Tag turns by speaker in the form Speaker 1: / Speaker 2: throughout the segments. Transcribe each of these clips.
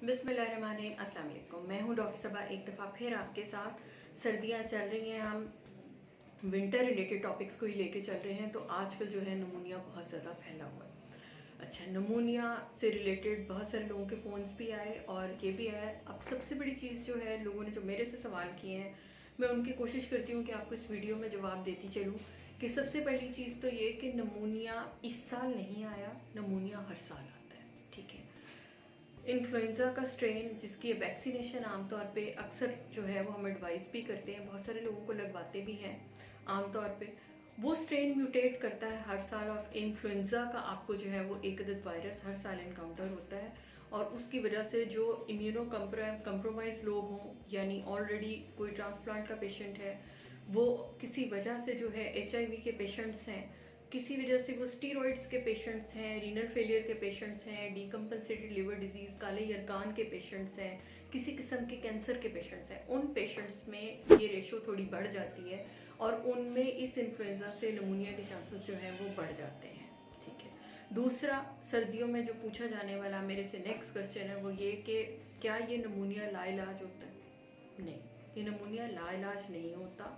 Speaker 1: बिस्मिल्लाहिर्रहमानिर्रहीम, अस्सलाम वालेकुम। मैं हूँ डॉक्टर सबा, एक दफ़ा फिर आपके साथ। सर्दियाँ चल रही हैं, हम विंटर रिलेटेड टॉपिक्स को ही लेके चल रहे हैं। तो आजकल जो है नमूनिया बहुत ज़्यादा फैला हुआ है। अच्छा, नमूनिया से रिलेटेड बहुत सारे लोगों के फ़ोन्स भी आए और ये भी आया। अब सबसे बड़ी चीज़ जो है, लोगों ने जो मेरे से सवाल किए हैं, मैं उनकी कोशिश करती हूँ कि आपको इस वीडियो में जवाब देती चलूँ। कि सबसे पहली चीज़ तो ये कि नमूनिया इस साल नहीं आया, नमूनिया हर साल आता है, ठीक है। इन्फ्लुएंज़ा का स्ट्रेन जिसकी वैक्सीनेशन आमतौर पे अक्सर जो है वो हम एडवाइस भी करते हैं, बहुत सारे लोगों को लगवाते भी हैं आमतौर पे। वो स्ट्रेन म्यूटेट करता है हर साल, और इन्फ्लुएंज़ा का आपको जो है वो एक अदद वायरस हर साल इनकाउंटर होता है। और उसकी वजह से जो इम्यूनो कंप्रोमाइज लोग हों, यानी ऑलरेडी कोई ट्रांसप्लांट का पेशेंट है, वो किसी वजह से जो है HIV के पेशेंट्स हैं, किसी वजह से वो स्टीरॉइड्स के पेशेंट्स हैं, रीनल फेलियर के पेशेंट्स हैं, डीकम्पनसेटेड लिवर डिजीज़, काले यरकान के पेशेंट्स हैं, किसी किस्म के कैंसर के पेशेंट्स हैं, उन पेशेंट्स में ये रेशो थोड़ी बढ़ जाती है और उनमें इस इन्फ्लुएंजा से नमूनिया के चांसेस जो हैं वो बढ़ जाते हैं, ठीक है। दूसरा, सर्दियों में जो पूछा जाने वाला मेरे से नेक्स्ट क्वेश्चन है वो ये कि क्या ये नमूनिया लाइलाज होता है? नहीं, ये नमूनिया लाइलाज नहीं होता।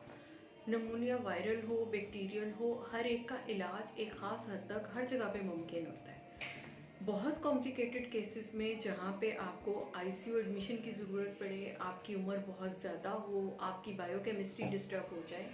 Speaker 1: नमूनिया वायरल हो, बैक्टीरियल हो, हर एक का इलाज एक ख़ास हद तक हर जगह पे मुमकिन होता है। बहुत कॉम्प्लिकेटेड केसेस में जहाँ पे आपको ICU एडमिशन की ज़रूरत पड़े, आपकी उम्र बहुत ज़्यादा हो, आपकी बायोकेमिस्ट्री डिस्टर्ब हो जाए,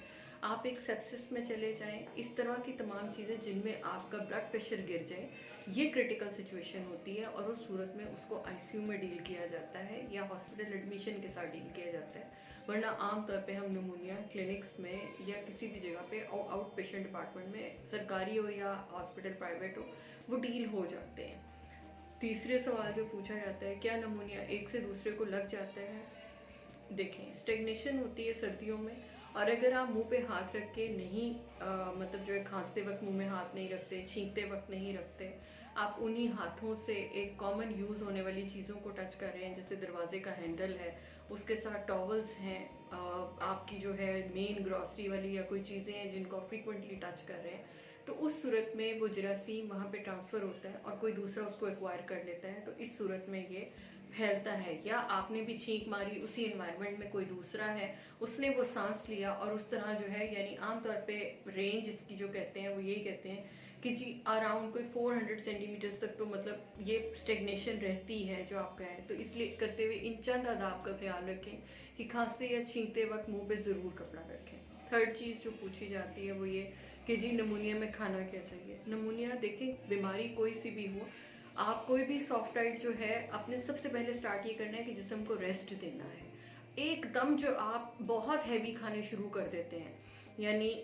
Speaker 1: आप एक सेप्सिस में चले जाएं, इस तरह की तमाम चीज़ें जिनमें आपका ब्लड प्रेशर गिर जाए, ये क्रिटिकल सिचुएशन होती है और उस सूरत में उसको ICU में डील किया जाता है या हॉस्पिटल एडमिशन के साथ डील किया जाता है। वरना आम तौर पे हम नमूनिया क्लिनिक्स में या किसी भी जगह पे आउट पेशेंट डिपार्टमेंट में, सरकारी हो या हॉस्पिटल प्राइवेट हो, वो डील हो जाते हैं। तीसरे सवाल जो पूछा जाता है, क्या नमूनिया एक से दूसरे को लग जाता है? देखें, स्टेग्नेशन होती है सर्दियों में, और अगर आप मुंह पे हाथ रख के नहीं मतलब जो है खांसते वक्त मुंह में हाथ नहीं रखते, छींकते वक्त नहीं रखते, आप उन्हीं हाथों से एक कॉमन यूज़ होने वाली चीज़ों को टच कर रहे हैं, जैसे दरवाजे का हैंडल है, उसके साथ टॉवल्स हैं, आपकी जो है मेन ग्रॉसरी वाली या कोई चीज़ें हैं जिनको आप फ्रीक्वेंटली टच कर रहे हैं, तो उस सूरत में वो जरासीम वहाँ पे ट्रांसफ़र होता है और कोई दूसरा उसको एक्वायर कर लेता है, तो इस सूरत में ये फैलता है। या आपने भी छींक मारी, उसी एनवायरनमेंट में कोई दूसरा है, उसने वो सांस लिया और उस तरह जो है, यानी आमतौर पे रेंज इसकी जो कहते हैं वो यही कहते हैं कि जी अराउंड कोई 400 सेंटीमीटर्स तक तो मतलब ये स्टेग्नेशन रहती है जो आपका है। तो इसलिए करते हुए इन चंद आदाब का ख्याल रखें कि खांसते या छींकते वक्त मुंह पे ज़रूर कपड़ा रखें। थर्ड चीज़ जो पूछी जाती है वो ये कि जी नमूनिया में खाना क्या चाहिए। नमूनिया देखें, बीमारी कोई सी भी हो, आप कोई भी सॉफ्ट डाइट जो है, अपने सबसे पहले स्टार्ट ये करना है कि जिस्म को रेस्ट देना है। एकदम जो आप बहुत हैवी खाने शुरू कर देते हैं, यानी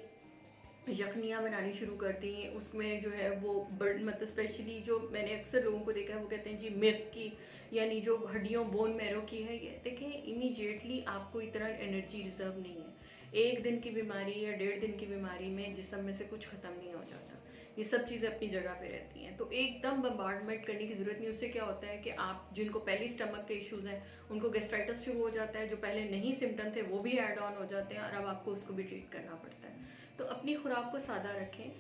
Speaker 1: यखनियाँ बनानी शुरू कर दी, उसमें जो है वो बर्ड मतलब स्पेशली जो मैंने अक्सर लोगों को देखा है वो कहते हैं जी मिल्क की, यानी जो हड्डियों बोन मैरो की है, ये देखें इमीडिएटली आपको इतना एनर्जी रिजर्व नहीं है। एक दिन की बीमारी या 1.5 दिन की बीमारी में जिस्म में से कुछ ख़त्म नहीं हो जाता, ये सब चीज़ें अपनी जगह पे रहती हैं। तो एकदम बम्बार्डमेंट करने की ज़रूरत नहीं। उससे क्या होता है कि आप जिनको पहले स्टमक के इश्यूज़ हैं उनको गैस्ट्राइटिस शुरू हो जाता है, जो पहले नहीं सिम्टम थे वो भी ऐड ऑन हो जाते हैं और अब आपको उसको भी ट्रीट करना पड़ता है। तो अपनी खुराक को सादा रखें,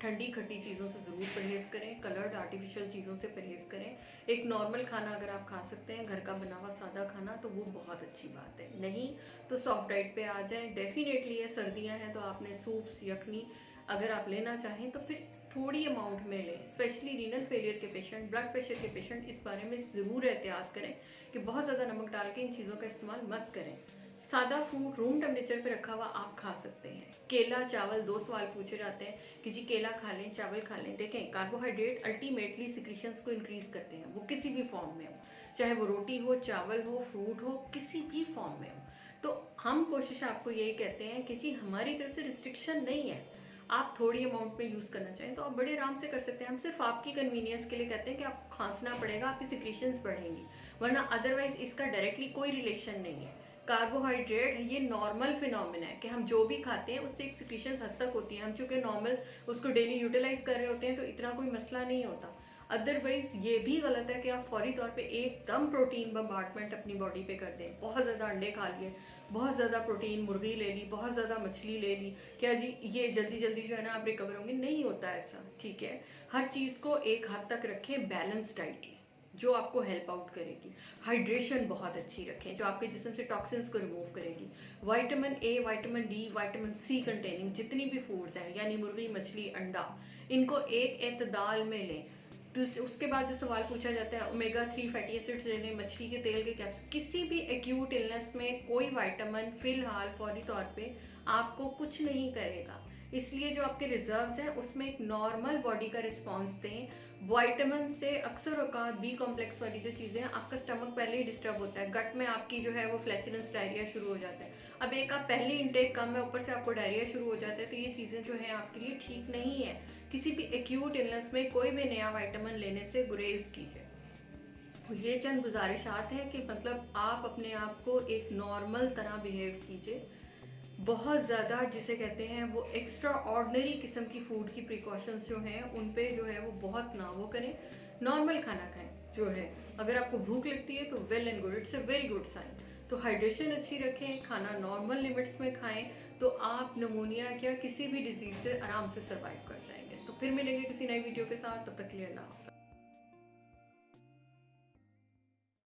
Speaker 1: ठंडी खट्टी चीज़ों से ज़रूर परहेज़ करें, कलर्ड आर्टिफिशियल चीज़ों से परहेज़ करें। एक नॉर्मल खाना अगर आप खा सकते हैं, घर का बना हुआ सादा खाना, तो वो बहुत अच्छी बात है। नहीं तो सॉफ्ट डाइट पे आ जाएं। डेफिनेटली ये सर्दियां हैं तो आपने सूप्स, यखनी अगर आप लेना चाहें तो फिर थोड़ी अमाउंट में लें। स्पेशली रीनल फेलियर के पेशेंट, ब्लड प्रेशर के पेशेंट इस बारे में ज़रूर एहतियात करें कि बहुत ज़्यादा नमक डाल के इन चीज़ों का इस्तेमाल मत करें। सादा फूड रूम टेम्परेचर पे रखा हुआ आप खा सकते हैं। केला, चावल, 2 सवाल पूछे जाते हैं कि जी केला खा लें, चावल खा लें। देखें, कार्बोहाइड्रेट अल्टीमेटली सिक्रीशंस को इंक्रीज करते हैं, वो किसी भी फॉर्म में हो, चाहे वो रोटी हो, चावल हो, फ्रूट हो, किसी भी फॉर्म में हो। तो हम कोशिश आपको यही कहते हैं कि जी हमारी तरफ से रिस्ट्रिक्शन नहीं है, आप थोड़ी अमाउंट में यूज़ करना चाहें तो आप बड़े आराम से कर सकते हैं। हम सिर्फ आपकी कन्वीनियंस के लिए कहते हैं कि आपको खांसना पड़ेगा, आपकी सिक्रीशंस बढ़ेंगी, वरना अदरवाइज इसका डायरेक्टली कोई रिलेशन नहीं है। कार्बोहाइड्रेट ये नॉर्मल फिनोमिना है कि हम जो भी खाते हैं उससे एक सिक्रीशन हद तक होती है। हम चूंकि नॉर्मल उसको डेली यूटिलाइज कर रहे होते हैं तो इतना कोई मसला नहीं होता। अदरवाइज ये भी गलत है कि आप फौरी तौर पे एकदम प्रोटीन बम्बार्डमेंट अपनी बॉडी पे कर दें। बहुत ज़्यादा अंडे खा लिए, बहुत ज़्यादा प्रोटीन मुर्गी ले ली, बहुत ज़्यादा मछली ले ली, क्या जी ये जल्दी जल्दी जो है ना आप रिकवर होंगे? नहीं होता ऐसा, ठीक है। हर चीज़ को एक हद तक रखें, बैलेंस डाइट लें, जो आपको हेल्प आउट करेगी। हाइड्रेशन बहुत अच्छी रखें जो आपके जिस्म से टॉक्सिन्स को रिमूव करेगी। Vitamin A, vitamin D, vitamin C containing जितनी भी फूड्स हैं, यानी मुर्गी, मछली, अंडा, इनको एक एतदाल में लें। तो उसके बाद जो सवाल पूछा जाता है ओमेगा 3 फैटी एसिड्स लेने, मछली के तेल के कैप्सूल, किसी भी एक्यूट इलनेस में कोई विटामिन फिलहाल फौरी तौर पे आपको कुछ नहीं करेगा। इसलिए जो आपके रिजर्व्स हैं उसमें एक नॉर्मल बॉडी का रिस्पॉन्स दें। विटामिन से अक्सर औकात बी कॉम्प्लेक्स वाली जो चीज़ें हैं, आपका स्टमक पहले ही डिस्टर्ब होता है, गट में आपकी जो है वो फ्लैचुलेंस डायरिया शुरू हो जाता है। अब एक आप पहले इंटेक कम है, ऊपर से आपको डायरिया शुरू हो जाता है, तो ये चीज़ें जो हैं आपके लिए ठीक नहीं है। किसी भी एक्यूट इलनेस में कोई भी नया विटामिन लेने से गुरेज कीजिए। तो ये चंद गुजारिशात हैं कि मतलब आप अपने आप को एक नॉर्मल तरह बिहेव कीजिए। बहुत ज़्यादा जिसे कहते हैं वो एक्स्ट्रा ऑर्डनरी किस्म की फूड की प्रिकॉशंस जो हैं उन पे जो है वो बहुत ना वो करें। नॉर्मल खाना खाएं जो है। अगर आपको भूख लगती है तो well and good, it's a very good sign. तो हाइड्रेशन अच्छी रखें, खाना नॉर्मल लिमिट्स में खाएं, तो आप निमोनिया या किसी भी डिजीज़ से आराम से सर्वाइव कर जाएंगे। तो फिर मिलेंगे किसी नई वीडियो के साथ, तब तक के लिए अल्लाह हाफ़िज़।